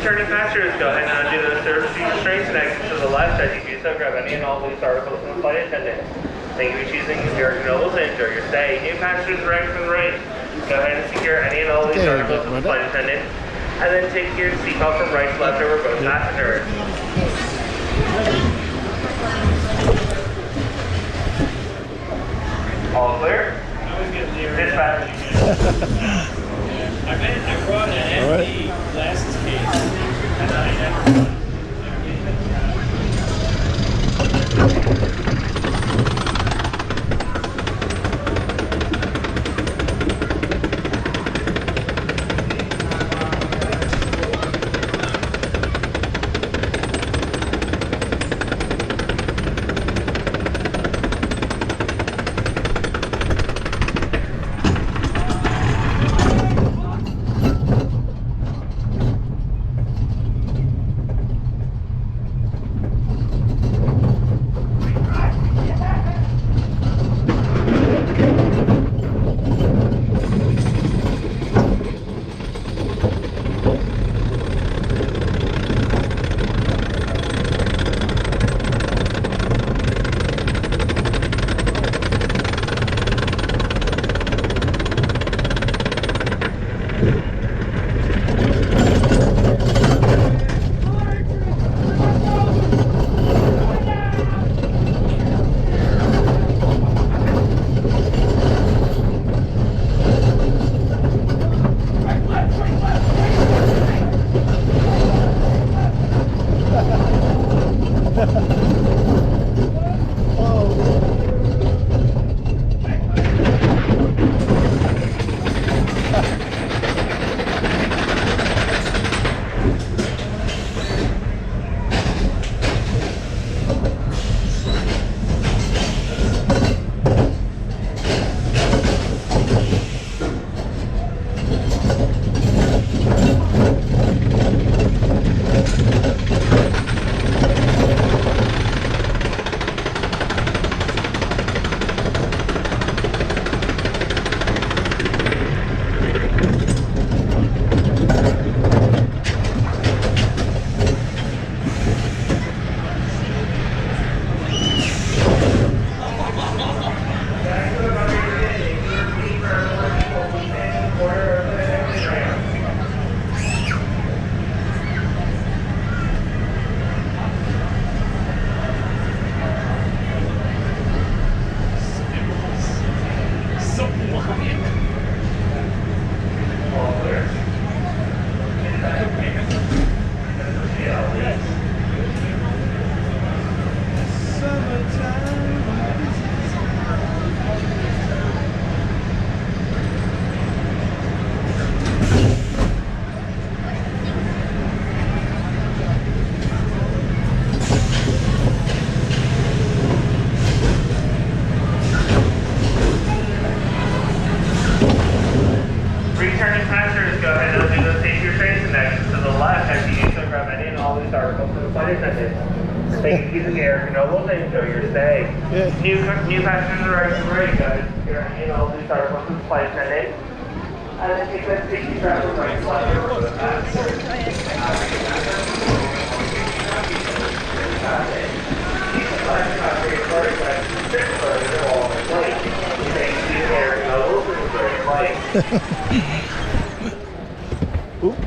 Returning passengers, go ahead and undo those service restraints and exit to the left. As you do so, grab any and all loose articles from the flight attendant. Thank you for choosing Knoebels and enjoy your stay. New passengers arriving from the right, go ahead and secure any and all loose articles from the flight attendant. And then take your seatbelt from right to left over both passengers. All clear? Dispatch. I brought an empty glasses case. And I never Thank you for the air. Knoebels and enjoy your stay. New passengers arriving from ready, guys. Secure any and all loose articles from the flight attendant. And then take that safety strap from right to left over the passengers. Thank you for the air. Knoebels and enjoy your flight. Oop.